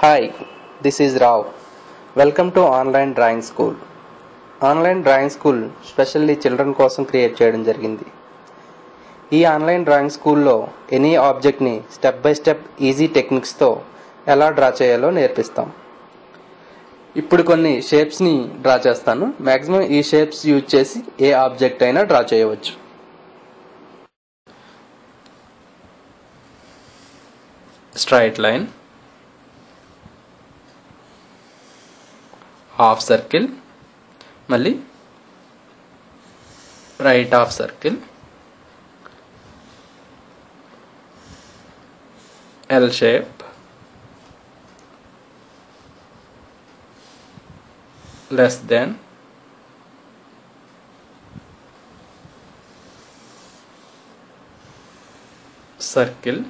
Hi, this is Rao. Welcome to Online Drawing School. Online drawing school specially children కోసం create చేయడం జరిగింది. ఈ online drawing స్కూల్లో any ఆబ్జెక్ట్ని స్టెప్ బై స్టెప్ ఈజీ టెక్నిక్స్తో ఎలా డ్రా చేయాలో నేర్పిస్తాం. ఇప్పుడు కొన్ని షేప్స్ని డ్రా చేస్తాను. మ్యాక్సిమం ఈ షేప్స్ యూజ్ చేసి ఏ ఆబ్జెక్ట్ అయినా డ్రా చేయవచ్చు. స్ట్రైట్ లైన్, హాఫ్ సర్కిల్, మళ్ళీ right half circle, L shape, less than, circle,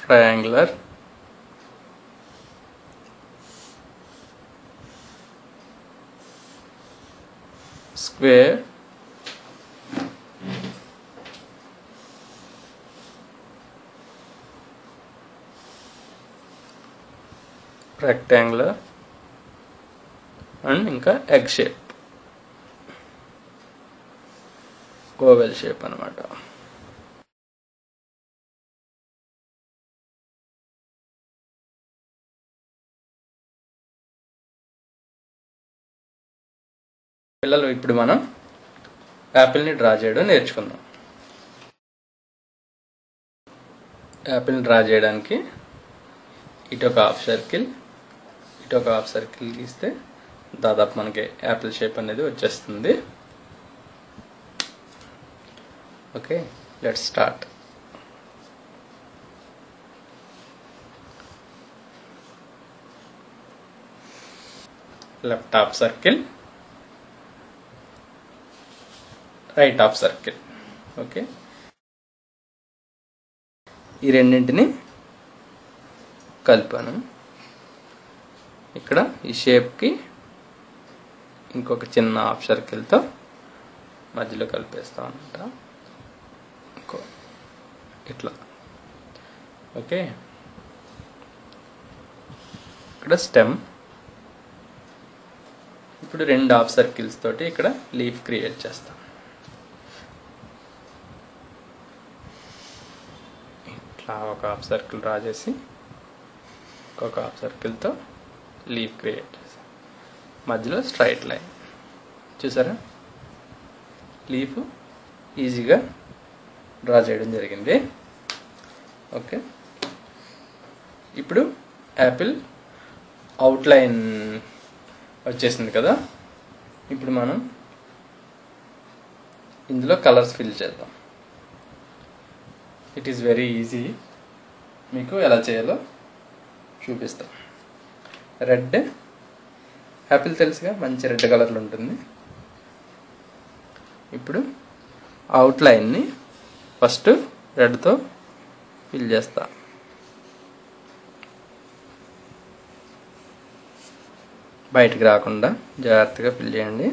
triangular, square, rectangular and ఇంకా ఎగ్ షేప్, ఓవెల్ షేప్ అన్నమాట. పిల్లలు, ఇప్పుడు మనం యాపిల్ని డ్రా చేయడం నేర్చుకుందాం. యాపిల్ని డ్రా చేయడానికి ఇటు ఒక హాఫ్ సర్కిల్, ఇటు ఒక హాఫ్ సర్కిల్ గీస్తే దాదాపు మనకి యాపిల్ షేప్ అనేది వచ్చేస్తుంది. Okay, let's start. Left half circle, right half circle. Okay, ఈ రెండింటిని కలిపాను. ఇక్కడ ఈ షేప్కి ఇంకొక చిన్న హాఫ్ సర్కిల్తో మధ్యలో కలిపేస్తాం అనమాట. ఇట్లా. ఓకే, ఇక్కడ స్టెమ్. ఇప్పుడు రెండు హాఫ్ సర్కిల్స్ తోటి ఇక్కడ లీఫ్ క్రియేట్ చేస్తాం. ఇట్లా ఒక హాఫ్ సర్కిల్ డ్రా చేసి ఇంకొక హాఫ్ సర్కిల్తో లీఫ్ క్రియేట్ చేస్తాం. మధ్యలో స్ట్రైట్ లైన్. చూసారా, లీఫ్ ఈజీగా డ్రా చేయడం జరిగింది. ఓకే, ఇప్పుడు యాపిల్ అవుట్లైన్ వచ్చేసింది కదా. ఇప్పుడు మనం ఇందులో కలర్స్ ఫిల్ చేద్దాం. It is very easy. మీకు ఎలా చేయాలో చూపిస్తాం. రెడ్, యాపిల్ తెలుసుగా, మంచి రెడ్ కలర్లో ఉంటుంది. ఇప్పుడు అవుట్లైన్ని ఫస్ట్ రెడ్తో ఫిల్ చేస్తా. బయటికి రాకుండా జాగ్రత్తగా ఫిల్ చేయండి.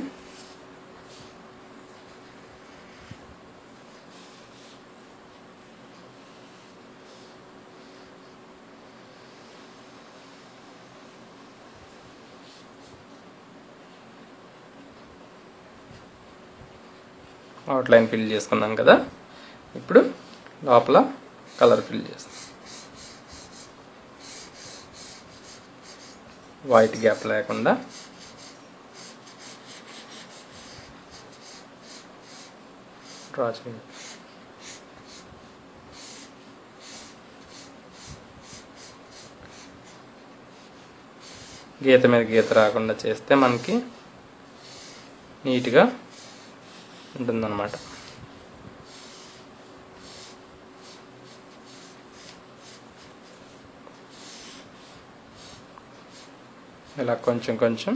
అవుట్లైన్ ఫిల్ చేసుకున్నాం కదా. ఇప్పుడు లోపల కలర్ ఫిల్ చేస్తాం. వైట్ గ్యాప్ లేకుండా డ్రా చేయండి. గీత మీద గీత రాకుండా చేస్తే మనకి నీట్గా ఉంటుందన్నమాట. ఇలా కొంచెం కొంచెం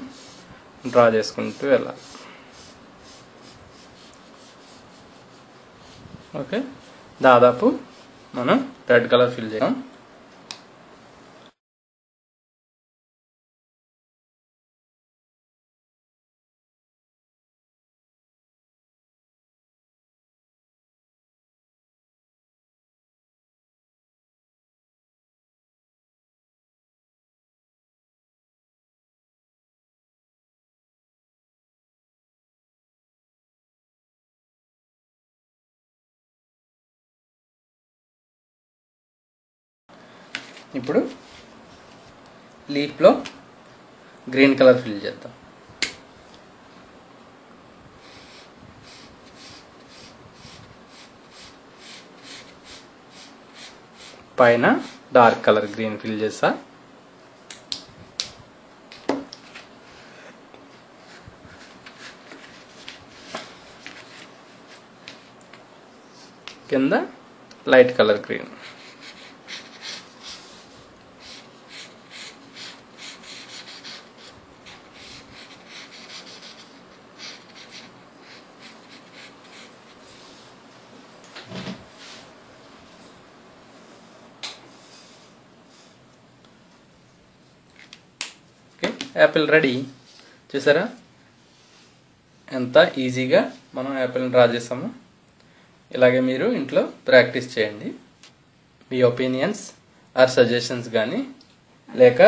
డ్రా చేసుకుంటూ వెళ్ళాలి. ఓకే, దాదాపు మనం రెడ్ కలర్ ఫిల్ చేద్దాం. ఇప్పుడు లీఫ్లో గ్రీన్ కలర్ ఫిల్ చేద్దాం. పైన డార్క్ కలర్ గ్రీన్ ఫిల్ చేస్తా. కింద light colour green. Apple ready. చూసారా ఎంత ఈజీగా మనం యాపిల్ని డ్రా చేస్తాము. ఇలాగే మీరు ఇంట్లో ప్రాక్టీస్ చేయండి. మీ ఒపీనియన్స్ ఆర్ సజెషన్స్ కానీ, లేక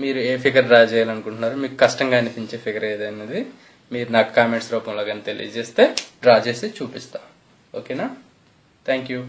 మీరు ఏ ఫిగర్ డ్రా చేయాలనుకుంటున్నారు, మీకు కష్టంగా అనిపించే ఫిగర్ ఏదైనది మీరు నాకు కామెంట్స్ రూపంలో కానీ తెలియజేస్తే డ్రా చేసి చూపిస్తా. ఓకేనా? Thank you.